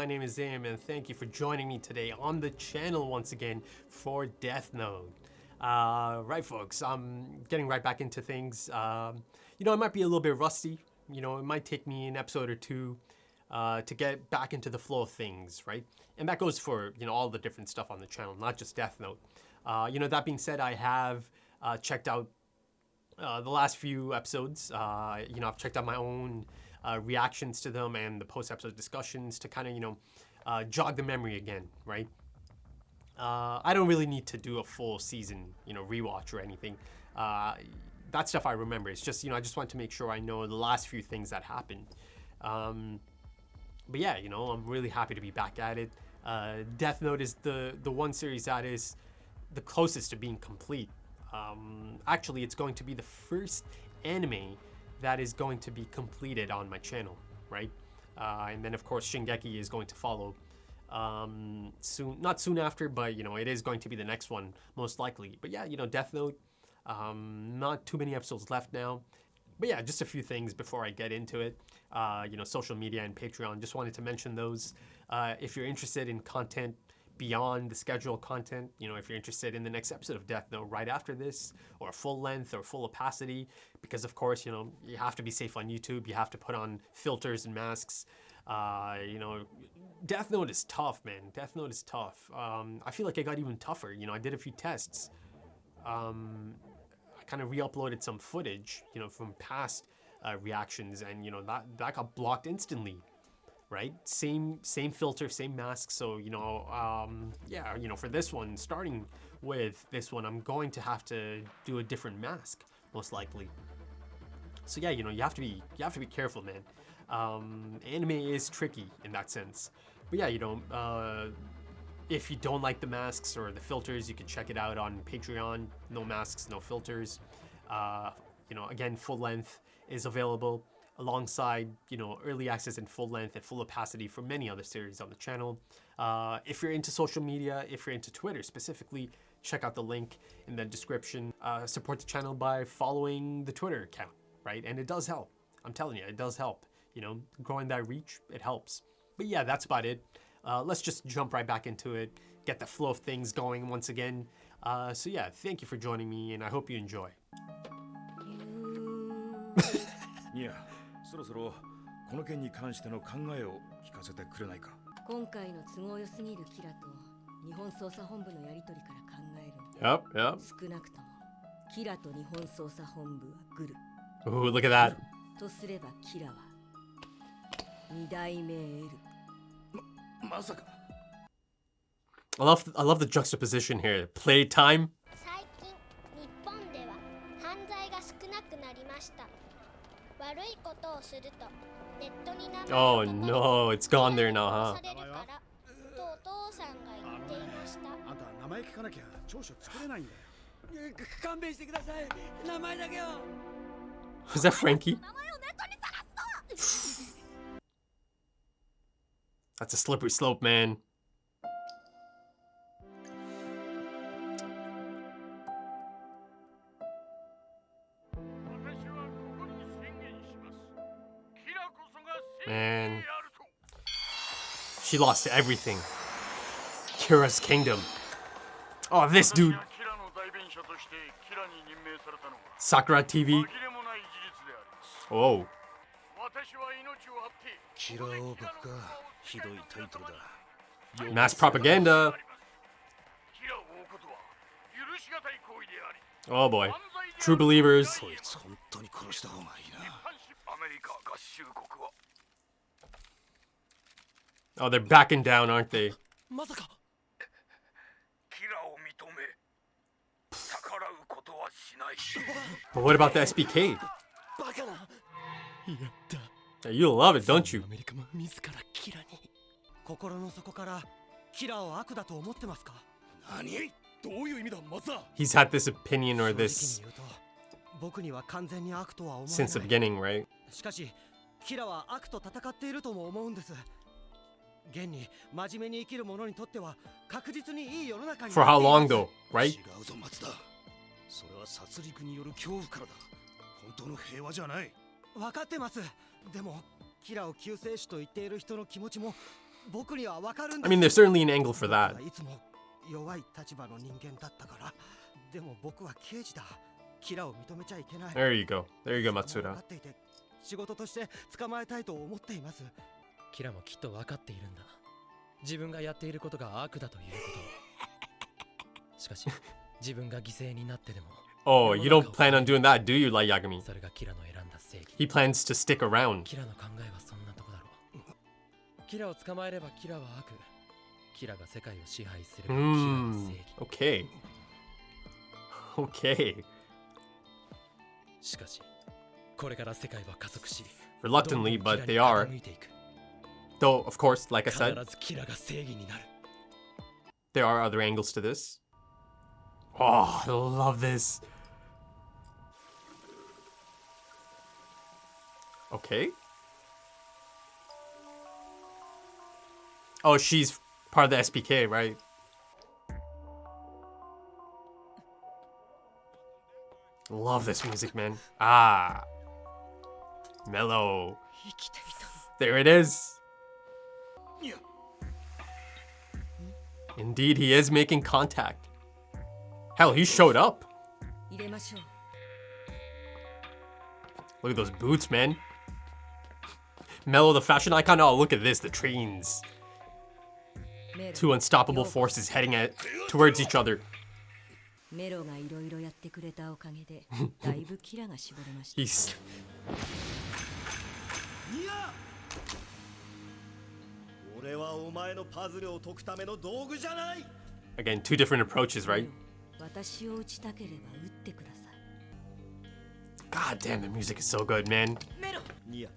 name is Zim, and thank you for joining me today on the channel once again for Death Note. Right, folks, I'm getting right back into things. You know, I might be a little bit rusty. You know, it might take me an episode or two to get back into the flow of things, right? And that goes for, you know, all the different stuff on the channel, not just Death Note. You know, that being said, I have checked out the last few episodes. You know, I've checked out my own reactions to them and the post-episode discussions to kind of, you know, jog the memory again, right? I don't really need to do a full season, you know, rewatch or anything. That stuff I remember. It's just, you know, I just want to make sure I know the last few things that happened. But yeah, you know, I'm really happy to be back at it. Death Note is the one series that is the closest to being complete. Actually, it's going to be the first anime that is going to be completed on my channel, right? And then of course Shingeki is going to follow soon, not soon after, but you know, it is going to be the next one most likely. But yeah, you know, Death Note, not too many episodes left now. But yeah, just a few things before I get into it. You know, social media and Patreon, just wanted to mention those. If you're interested in content beyond the scheduled content, you know, if you're interested in the next episode of Death Note right after this, or full length or full opacity, because of course, you know, you have to be safe on YouTube, you have to put on filters and masks. You know, Death Note is tough, man. Death Note is tough. I feel like it got even tougher. You know, I did a few tests. I kind of re-uploaded some footage, you know, from past reactions, and you know, that got blocked instantly. Right? Same filter, same mask. So, you know, yeah, you know, for this one, starting with this one, I'm going to have to do a different mask, most likely. So yeah, you know, you have to be careful, man. Anime is tricky in that sense. But yeah, you know, if you don't like the masks or the filters, you can check it out on Patreon. No masks, no filters. You know, again, full length is available alongside, you know, early access and full length and full opacity for many other series on the channel. If you're into social media, if you're into Twitter specifically, check out the link in the description. Support the channel by following the Twitter account, right? And it does help. I'm telling you, it does help. You know, growing that reach, it helps. But yeah, that's about it. Let's just jump right back into it, get the flow of things going once again. So yeah, thank you for joining me, and I hope you enjoy. Yeah. そろそろこの件に関しての考えを聞かせてくれないか。今回の都合良すぎるキラと日本捜査本部のやり取りから考える。Yep. 少なくともキラと日本捜査本部はグル。 Ooh, look at that. とすればキラは二代目エル。まさか。I love the juxtaposition here. Playtime. 最近日本では犯罪が少なくなりました。悪いことをするとネットに名前 Oh no, it's gone there now, huh? されるからとお父さんが言っていました。あんた名前聞かなきゃ調書作れないんだよ。勘弁してください。名前だけを。Was that Frankie? That's a slippery slope, man. Man, she lost everything. Kira's kingdom. Oh, this dude. Sakura TV. Oh. Mass propaganda. Oh boy. True believers. Oh, they're backing down, aren't they? But what about the SBK? Yeah, you'll love it, don't you? 心の底からキラを悪だと思ってますか？何？どういう意味だ、マサ？ He's had this opinion or this 僕には完全に悪とは思えない。 since the beginning, right? しかしキラは悪と戦っているとも思うんです。現に真面目に生きる者にとっては確実にいい世の中に。 For how long though, right? 違うぞ、松田。それは殺戮による恐怖からだ。本当の平和じゃない。分かってます。でもキラを救世主と言っている人の気持ちも僕にはわかるん I です mean, there's certainly an angle for that. いつも弱い立場の人間だったから。でも僕は刑事だ。キラを認めちゃいけない。 There you go. There you go, 分 Matsuda. かっていて仕事として捕まえたいと思っています。キラもきっと分かっているんだ。自分がやっていることが悪だということを。しかし、自分が犠牲になってでも。Oh, you don't plan on doing that, do you, Light Yagami? それがキラの選んだ正義。 He plans to stick around. キラの考えはそんなとこだろう。キラを捕まえればキラは悪。キラが世界を支配すればキラが正義。Okay. Okay. しかし、これから世界は加速し、 Reluctantly, but they are. Though, of course, like I said, 必ずキラが正義になる。 there are other angles to this. Oh, I love this. Okay. Oh, she's part of the SPK, right? Love this music, man. Ah. Mello. 生きていたの。 There it is. Indeed, he is making contact. Hell, he showed up. 入れましょう。 Look at those boots, man. Mello, the fashion icon. Oh, look at this. The trains. メロ Two unstoppable forces heading towards each other. メロがいろいろやってくれたおかげでだいぶキラが絞れました。 He's いや俺はお前のパズルを解くための道具じゃない。 again 2 different approaches, メ right? ロ私を打ちたければ打ってください。 God damn, the music is so good, man. メロ。いや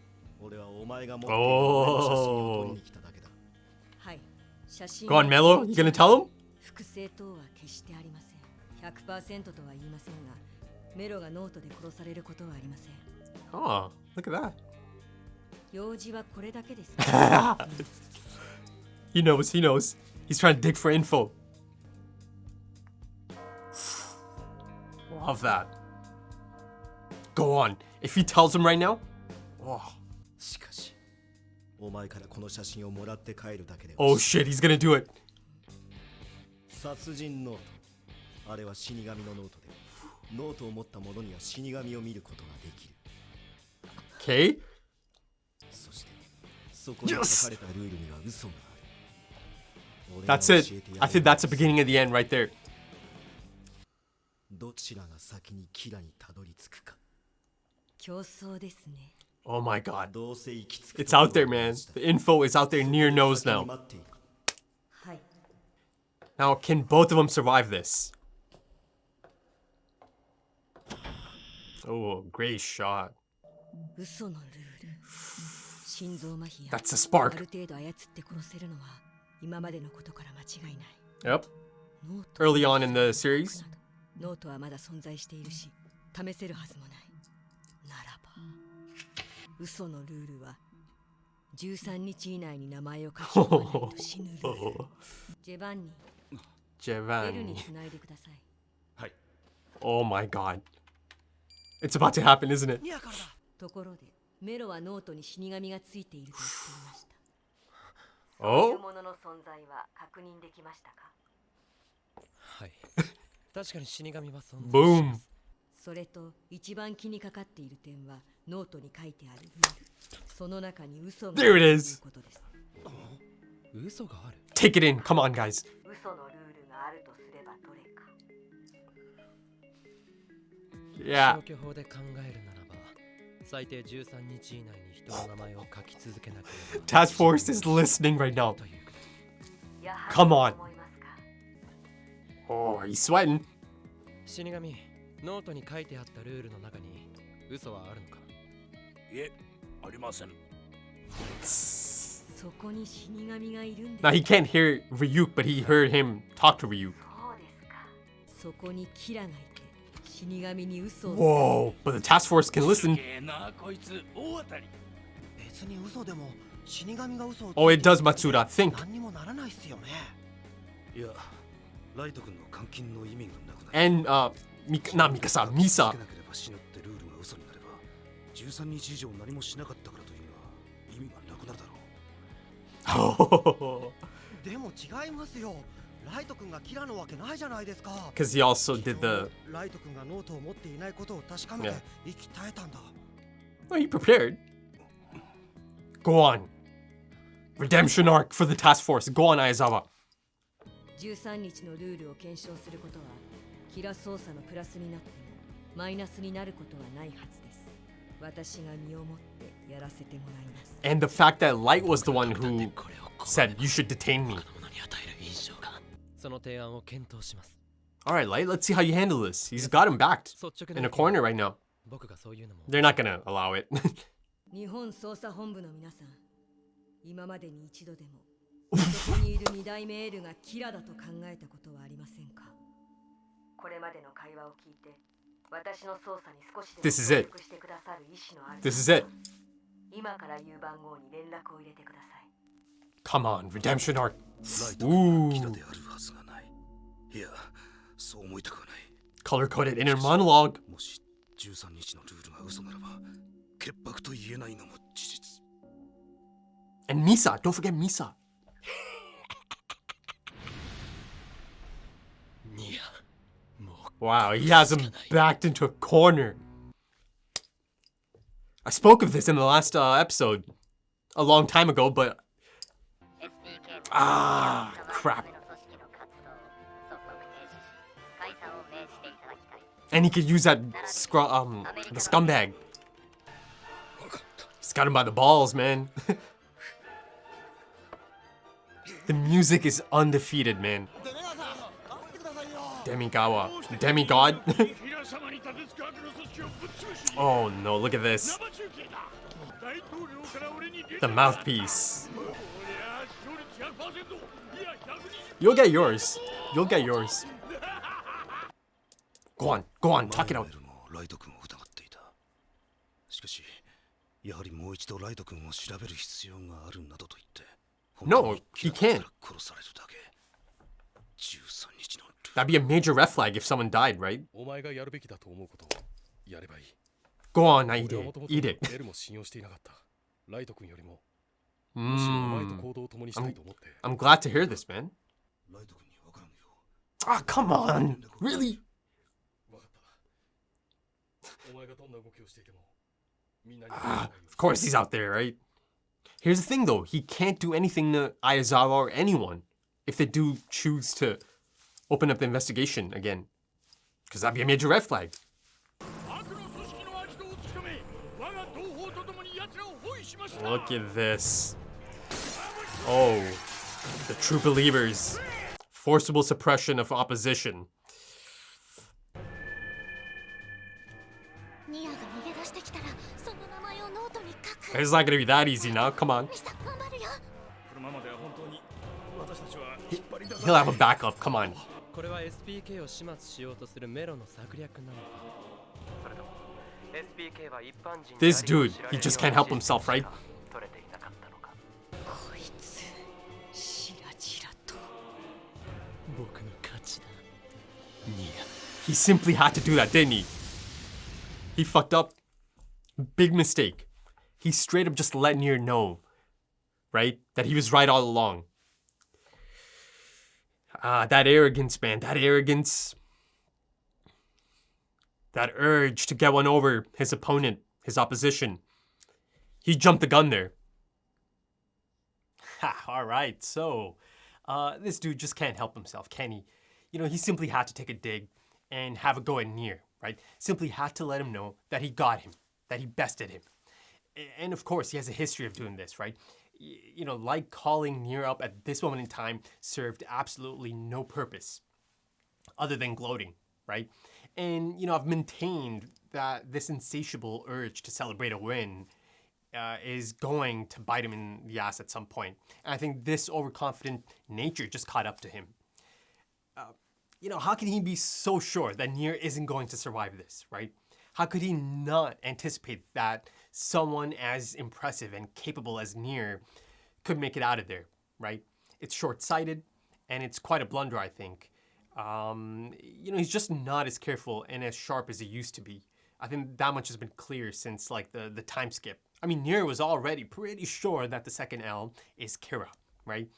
俺はお前が持っている写真を撮りに来ただけだ。はい。写真 Go on, Mello. You gonna tell him? 複製等は決してありません。100% とは言いませんが、メロがノートで殺されることはありません。 Oh, look at that. 用事はこれだけです。 He knows. He knows. He's trying to dig for info. Love that. Go on. If he tells him right now. Oh, しかしお前からこの写真をもらって帰るだけで oh shit, he's gonna do it. 殺人ノート。あれは死神のノートで、ノートを持った者には死神を見ることができる。 Okay. そしてそこに書かれたルールには嘘がある。 That's it. I think that's the beginning of the end right there. どちらが先にキラにたどり着くか。競争ですね。 Oh my god. どうせ行き着く It's out there, man. The info is out there near nose now. はい。 Now, can both of them survive this? Oh, great shot. 嘘のルール。心臓麻痺や That's the spark. ある程度操って殺せるのは今までのことから間違いない。 Yep. ノート Early on in the series. ノートはまだ存在しているし、試せるはずもない。ならば、嘘のルールは13日以内に名前を書き込まないと死ぬルール。ジェバンニ、ベルに Giovanni. つないでください。はい Oh my god. It's about to happen, isn't it? ところで、メロはノートに死神がついていると言っていました。Oh? ものの存在は確認できましたか？はい。確かに死神は存在し Boom. ます。それと一番気にかかっている点はノートに書いてあるルール。その中に嘘があ There る it とい is. うことです。嘘がある。 Take it in. Come on, guys. 嘘のルールがあるとすればどれか。 Yeah. 消去法で考えるならば、最低13日以内に人の名前を書き続けなければ。 Task Force is listening right now. ということ。やはり Come on. 思いますか？ Oh, he's sweating. 死神、ノートに書いてあったルールの中に嘘はあるのか？いえありません そこに死神がいるんです。 Now he can't hear Ryuk, but he heard him talk to Ryuk. そうですか。そこにキラがいて死神に嘘を Whoa, but the task force can す listen. げえなこいつ大当たり別に嘘でも死神が嘘をついて Oh, it does, Matsuda. Think. 何にもならないっすよね。いやライト君の監禁の意味がなくなる And, not Mikasa, Misa. つけなければ死ぬってルールが嘘になれば13日以上何もしなかったからというのは意味がなくなるだろうでも違いますよ。ライト君がキラのわけないじゃないですか。 Because he also did the... ライト君がノートを持っていないことを確かめて Yeah. 息絶えたんだ。 Oh, you prepared. Go on. Redemption arc for the task force. Go on, Aizawa. 13日のルールを検証することはキラ操作のプラスになってもマイナスになることはないはずです。私が身をもってやらせてもらいます。 And the fact that Light was the one who said you should detain me. その提案を検討します。 Alright, Light, let's see how you handle this. He's got him backed 率直 in な a corner right now. 僕がそういうのも They're not gonna allow it. 日本捜査本部の皆さん、今までに一度でもそこにいる二代目エールがキラだと考えたことはありませんか？これまでの会話を聞いて私の捜査に少しでも This is it. 協力してくださる意思のある This is it. 今から言う番号に連絡を入れてください。 Come on, redemption arc. ライト君がキラ Ooh. であるはずがない。いや、そう思いたくはない。 Color coded inner monologue. もし13日のルールが嘘ならば、潔白と言えないのも事実。 And Misa. Don't forget Misa. ニアもう Wow, he has him backed into a corner. I spoke of this in the last episode a long time ago, but... Ah, crap. And he could use that the scumbag. He's got him by the balls, man. The music is undefeated, man. Demigawa. Demigod? Oh no, look at this. The mouthpiece. You'll get yours. You'll get yours. Go on, talk it out. 前のメールもライト君を疑っていた。しかし、やはりもう一度ライト君を調べる必要があるなどと言って、 No, he can't. 殺されるだけ。13日のルール。 That'd be a major red flag if someone died, right? お前がやるべきだと思うことをやればいい。 Go on, now eat 俺は it. もともと Eat it. エルも信用していなかった。ライト君よりも、むしろお前と Mmm. 行動を共にしたいと思って。 I'm glad to hear this, man. ライト君に分からぬよ Ah, come on. Really? わかった。お前がどんな動きをしていても、みんなに Ah, of course he's out there, right? Here's the thing, though. He can't do anything to Aizawa or anyone if they do choose to open up the investigation again. Because that'd be a major red flag. Look at this. Oh, the true believers. Forcible suppression of opposition. ニアが逃げ出してきたらその名前をノートに書く。 It's not gonna be that easy now. Come on. ミサ頑張るよ。このままでは本当に私たちは引っ張り出さ He'll have a backup. Come on. これは SPK を始末しようとするメロの策略なのか。それとも SPK は一般人 This dude, he just can't help himself, right? 取れていなかったのか。こいつしらじらと僕の勝ちだ。ニア。 He simply had to do that, didn't he? He fucked up. Big mistake. He straight up just let Nier know, right? That he was right all along. Ah, that arrogance, man. That arrogance. That urge to get one over his opponent, his opposition. He jumped the gun there. Ha, all right, so this dude just can't help himself, can he? You know, he simply had to take a dig and have a go at Nier, right? Simply had to let him know that he got him, that he bested him. And of course, he has a history of doing this, right? You know, like calling Nier up at this moment in time served absolutely no purpose other than gloating, right? And, you know, I've maintained that this insatiable urge to celebrate a win is going to bite him in the ass at some point. And I think this overconfident nature just caught up to him. You know, how can he be so sure that Nier isn't going to survive this, right? How could he not anticipate that someone as impressive and capable as Nier could make it out of there, right? It's short-sighted, and it's quite a blunder, I think. You know, he's just not as careful and as sharp as he used to be. I think that much has been clear since, like, the time skip I mean, Nier was already pretty sure that the second L is Kira, right?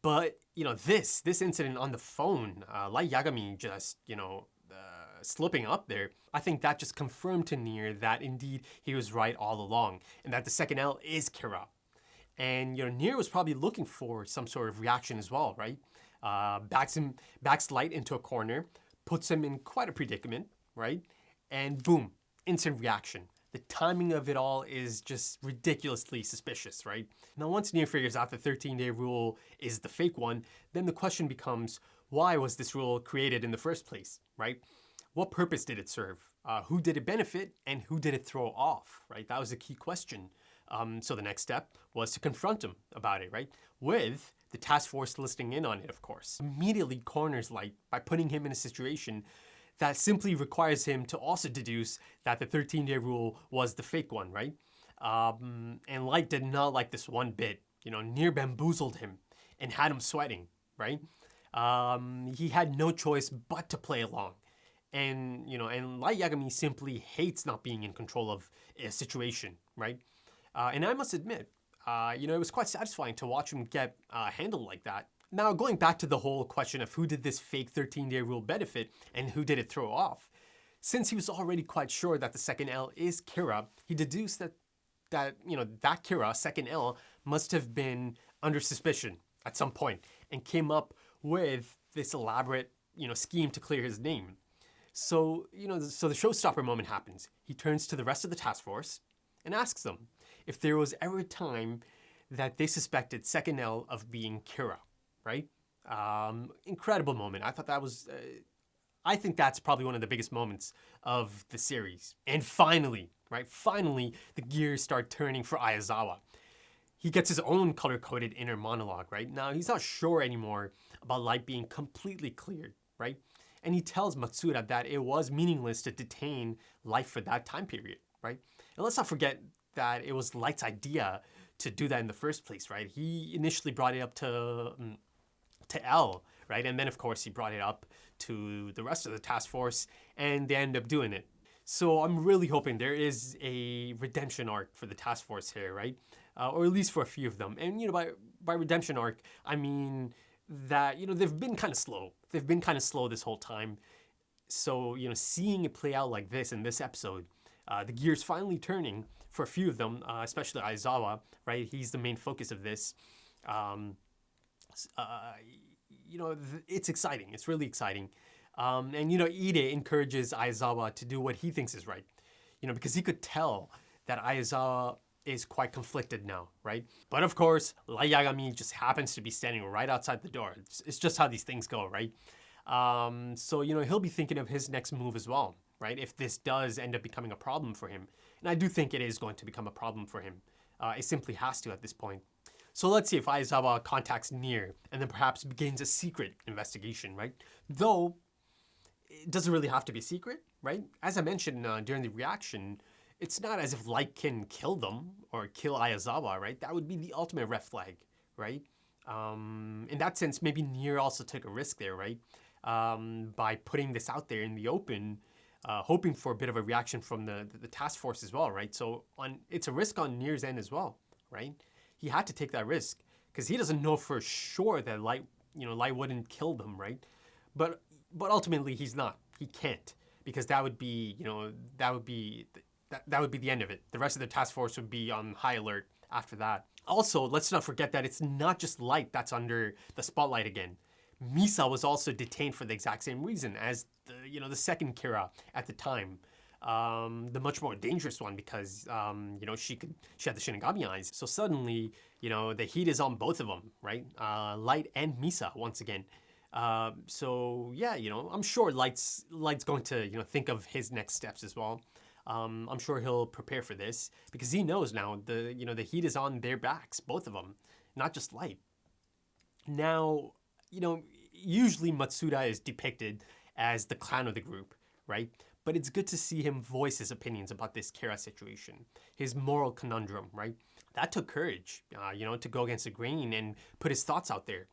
But, this incident on the phone, Light Yagami just, slipping up there, I think that just confirmed to Nier that indeed he was right all along, and that the second L is Kira. And, Nier was probably looking for some sort of reaction as well, right? Backs Light into a corner, puts him in quite a predicament, right? And boom, instant reaction. The timing of it all is just ridiculously suspicious, right? Now, once Nier figures out the 13-day rule is the fake one, then the question becomes, why was this rule created in the first place, right? What purpose did it serve? Who did it benefit and who did it throw off, right? That was a key question. So the next step was to confront him about it, right? With the task force listening in on it, of course. Immediately corners Light by putting him in a situation that simply requires him to also deduce that the 13-day rule was the fake one, right? And Light did not like this one bit. Nier bamboozled him and had him sweating, right? He had no choice but to play along. And, and Light Yagami simply hates not being in control of a situation, right? And I must admit, it was quite satisfying to watch him get handled like that. Now, going back to the whole question of who did this fake 13-day rule benefit and who did it throw off, since he was already quite sure that the second L is Kira, he deduced that Kira, second L, must have been under suspicion at some point and came up with this elaborate, scheme to clear his name. So, so the showstopper moment happens. He turns to the rest of the task force and asks them if there was ever a time that they suspected second L of being Kira, right? Incredible moment. I thought that was, I think that's probably one of the biggest moments of the series. And finally, the gears start turning for Aizawa. He gets his own color-coded inner monologue, right? Now, he's not sure anymore about Light being completely cleared, right? And he tells Matsuda that it was meaningless to detain Light for that time period, right? And let's not forget that it was Light's idea to do that in the first place, right? He initially brought it up to L, right? And then, of course, he brought it up to the rest of the task force, and they end up doing it. So I'm really hoping there is a redemption arc for the task force here, right? Or at least for a few of them. And, by redemption arc, I mean that, they've been kind of slow. They've been kind of slow this whole time. So, seeing it play out like this in this episode, the gears finally turning for a few of them, especially Aizawa, right? He's the main focus of this. It's exciting. It's really exciting. And, Ide encourages Aizawa to do what he thinks is right, because he could tell that Aizawa is quite conflicted now, right? But of course, Light Yagami just happens to be standing right outside the door. It's just how these things go, right? So, he'll be thinking of his next move as well, right? If this does end up becoming a problem for him. And I do think it is going to become a problem for him. It simply has to at this point. So let's see if Aizawa contacts Nier and then perhaps begins a secret investigation, right? Though, it doesn't really have to be secret, right? As I mentioned during the reaction, it's not as if Light can kill them or kill Aizawa, right? That would be the ultimate red flag, right? In that sense, maybe Nier also took a risk there, right? By putting this out there in the open, hoping for a bit of a reaction from the task force as well, right? So it's a risk on Nier's end as well, right? He had to take that risk because he doesn't know for sure that Light wouldn't kill them, right? But ultimately he's not. He can't, because that would be the end of it. The rest of the task force would be on high alert after that. Also, let's not forget that it's not just Light that's under the spotlight again. Misa was also detained for the exact same reason as the second Kira at the time. The much more dangerous one because, she had the Shinigami eyes. So suddenly, the heat is on both of them, right? Light and Misa once again. So yeah, I'm sure Light's going to, think of his next steps as well. I'm sure he'll prepare for this because he knows now the heat is on their backs, both of them, not just Light. Now, usually Matsuda is depicted as the clown of the group, right? But it's good to see him voice his opinions about this Kira situation, his moral conundrum, right? That took courage, to go against the grain and put his thoughts out there.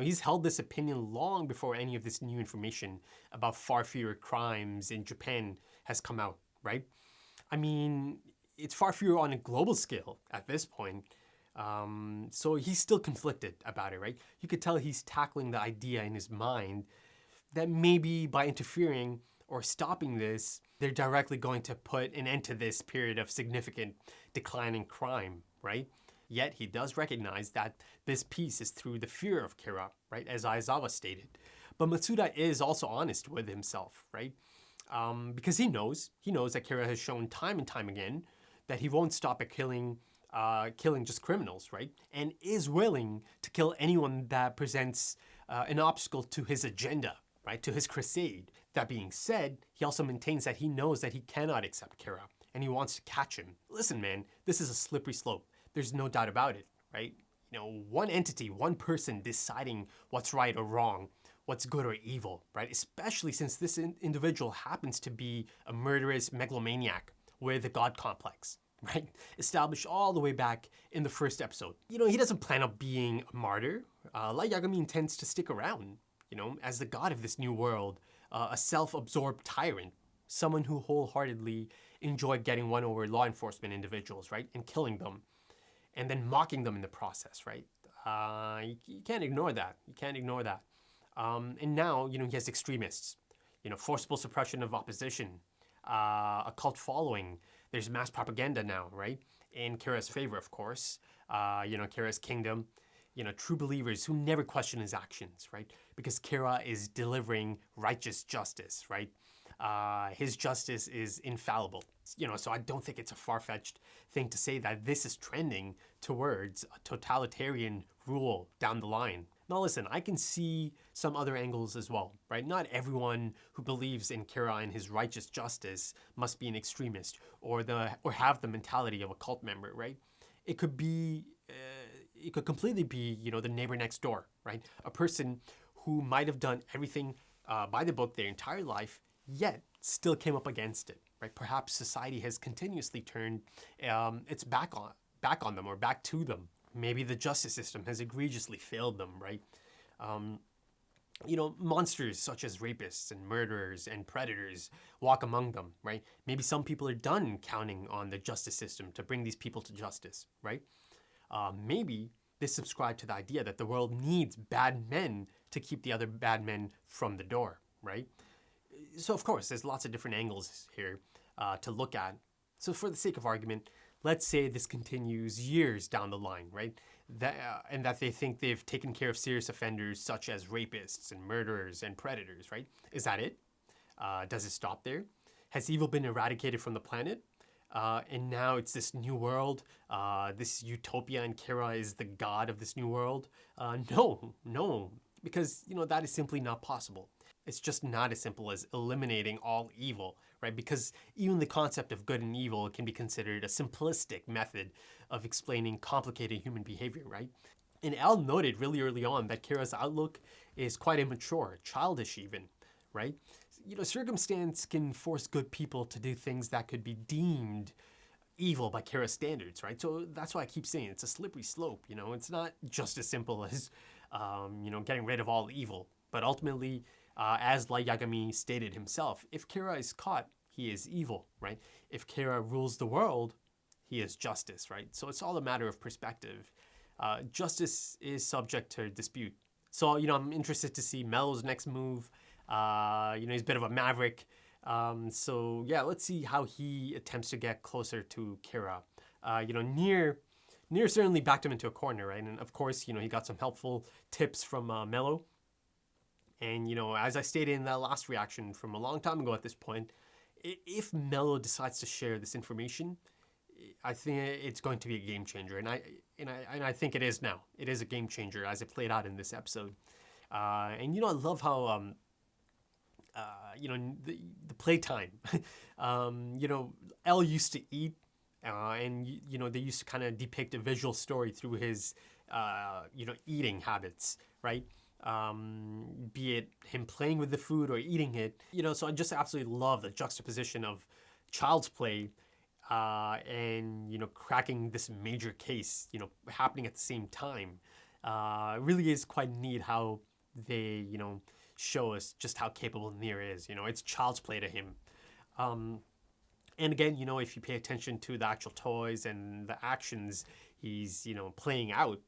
He's held this opinion long before any of this new information about far fewer crimes in Japan has come out, right? I mean, it's far fewer on a global scale at this point. So he's still conflicted about it, right? You could tell he's tackling the idea in his mind that maybe by interfering or stopping this, they're directly going to put an end to this period of significant decline in crime, right? Yet he does recognize that this peace is through the fear of Kira, right? As Aizawa stated. But Matsuda is also honest with himself, right? Because he knows that Kira has shown time and time again that he won't stop at killing just criminals, right? And is willing to kill anyone that presents an obstacle to his agenda, right? To his crusade. That being said, he also maintains that he knows that he cannot accept Kira and he wants to catch him. Listen, man, this is a slippery slope. There's no doubt about it, right? You know, one entity, one person deciding what's right or wrong, what's good or evil, right? Especially since this individual happens to be a murderous megalomaniac with a god complex, right? Established all the way back in the first episode. You know, he doesn't plan on being a martyr. Light Yagami intends to stick around, you know, as the god of this new world, a self-absorbed tyrant, someone who wholeheartedly enjoyed getting one over law enforcement individuals, right? And killing them. And then mocking them in the process, right? You can't ignore that. You can't ignore that. And now, you know, he has extremists, you know, forcible suppression of opposition, a cult following. There's mass propaganda now, right? In Kira's favor, of course. You know, Kira's kingdom, you know, true believers who never question his actions, right? Because Kira is delivering righteous justice, right? His justice is infallible. You know, so I don't think it's a far-fetched thing to say that this is trending towards a totalitarian rule down the line. Now listen, I can see some other angles as well, right? Not everyone who believes in Kira and his righteous justice must be an extremist or have the mentality of a cult member, right? It could be, it could completely be, you know, the neighbor next door, right? A person who might have done everything by the book their entire life, yet still came up against it, right? Perhaps society has continuously turned its back on them or back to them. Maybe the justice system has egregiously failed them, right? You know, monsters such as rapists and murderers and predators walk among them, right? Maybe some people are done counting on the justice system to bring these people to justice, right? Maybe they subscribe to the idea that the world needs bad men to keep the other bad men from the door, right? So of course, there's lots of different angles here to look at. So for the sake of argument, let's say this continues years down the line, right? And that they think they've taken care of serious offenders such as rapists and murderers and predators, right? Is that it? Does it stop there? Has evil been eradicated from the planet? And now it's this new world, this utopia, and Kira is the god of this new world? No, because, you know, that is simply not possible. It's just not as simple as eliminating all evil, right? Because even the concept of good and evil can be considered a simplistic method of explaining complicated human behavior, right? And Al noted really early on that Kira's outlook is quite immature, childish even, right? You know, circumstance can force good people to do things that could be deemed evil by Kira's standards, right? So that's why I keep saying it's a slippery slope, you know? It's not just as simple as, you know, getting rid of all evil. But ultimately, as Light Yagami stated himself, if Kira is caught, he is evil, right? If Kira rules the world, he is justice, right? So it's all a matter of perspective. Justice is subject to dispute. So, you know, I'm interested to see Mello's next move. You know, he's a bit of a maverick. So, yeah, let's see how he attempts to get closer to Kira. You know, Nier certainly backed him into a corner, right? And of course, you know, he got some helpful tips from Mello. And, you know, as I stated in that last reaction from a long time ago at this point, if Mello decides to share this information, I think it's going to be a game changer. And I think it is now. It is a game changer as it played out in this episode. And, you know, I love how, you know, the playtime, you know, L used to eat, and, you know, they used to kind of depict a visual story through his, you know, eating habits, right? Be it him playing with the food or eating it, you know, so I just absolutely love the juxtaposition of child's play and, you know, cracking this major case, you know, happening at the same time. It really is quite neat how they, you know, show us just how capable Nier is. You know, it's child's play to him. And again, you know, if you pay attention to the actual toys and the actions he's, you know, playing out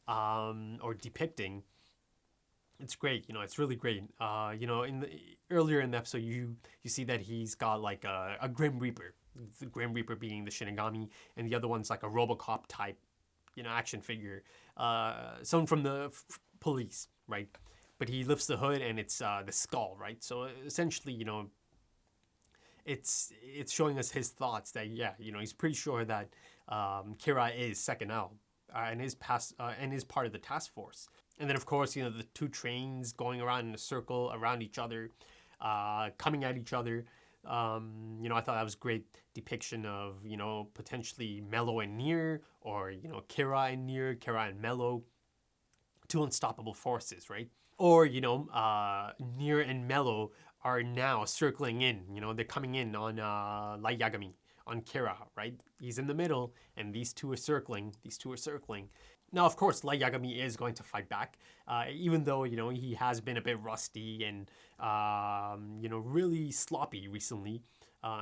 or depicting, it's great. You know, it's really great. You know, earlier in the episode, you see that he's got like a Grim Reaper, the Grim Reaper being the Shinigami, and the other one's like a RoboCop type, you know, action figure, someone from the police, right? But he lifts the hood and it's the skull, right? So essentially, you know, it's showing us his thoughts that, yeah, you know, he's pretty sure that Kira is second L and is part of the task force. And then, of course, you know, the two trains going around in a circle around each other, coming at each other. You know, I thought that was a great depiction of, you know, potentially Mello and Nier, or, you know, Kira and Nier, Kira and Mello, two unstoppable forces, right? Or, you know, Nier and Mello are now circling in, you know, they're coming in on Light Yagami, on Kira, right? He's in the middle, and these two are circling. Now, of course, Light Yagami is going to fight back, even though, you know, he has been a bit rusty and, you know, really sloppy recently,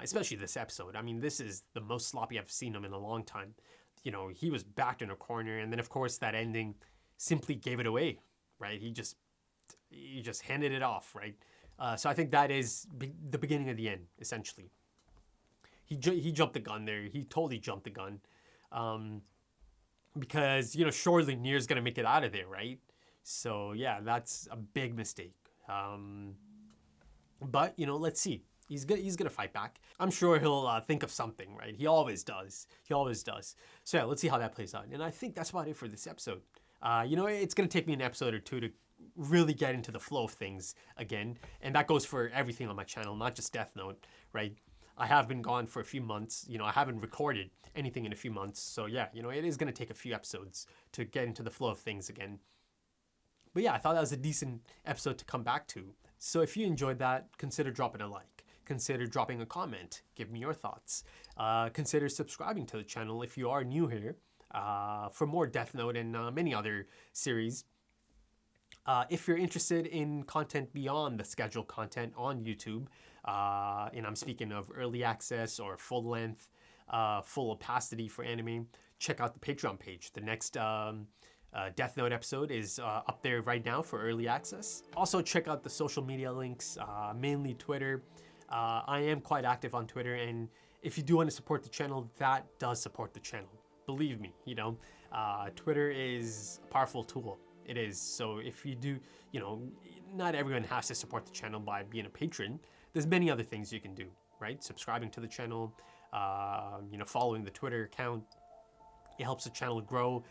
especially this episode. I mean, this is the most sloppy I've seen him in a long time. You know, he was backed in a corner, and then, of course, that ending simply gave it away, right? He just handed it off, right? So I think that is the beginning of the end, essentially. He jumped the gun there. He totally jumped the gun. Because, you know, surely Nier's going to make it out of there, right? So, yeah, that's a big mistake. But, you know, let's see. He's gonna fight back. I'm sure he'll think of something, right? He always does. So, yeah, let's see how that plays out. And I think that's about it for this episode. You know, it's going to take me an episode or two to really get into the flow of things again. And that goes for everything on my channel, not just Death Note, right? I have been gone for a few months. You know, I haven't recorded anything in a few months. So yeah, you know, it is going to take a few episodes to get into the flow of things again. But yeah, I thought that was a decent episode to come back to. So if you enjoyed that, consider dropping a like. Consider dropping a comment. Give me your thoughts. Consider subscribing to the channel if you are new here for more Death Note and many other series. If you're interested in content beyond the scheduled content on YouTube, and I'm speaking of early access or full length, full opacity for anime, check out the Patreon page. The next Death Note episode is up there right now for early access. Also check out the social media links, mainly Twitter. I am quite active on Twitter, and if you do want to support the channel, that does support the channel. Believe me, you know, Twitter is a powerful tool. It is. So if you do, you know, not everyone has to support the channel by being a patron. There's many other things you can do, right? Subscribing to the channel, you know, following the Twitter account. It helps the channel grow.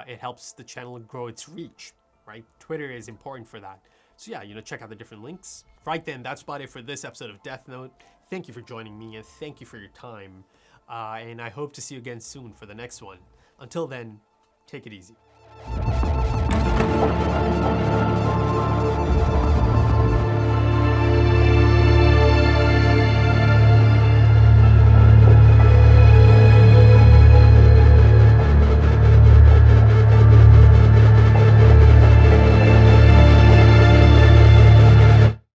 It helps the channel grow its reach, right? Twitter is important for that. So yeah, you know, check out the different links. Right then, that's about it for this episode of Death Note. Thank you for joining me, and thank you for your time. And I hope to see you again soon for the next one. Until then, take it easy.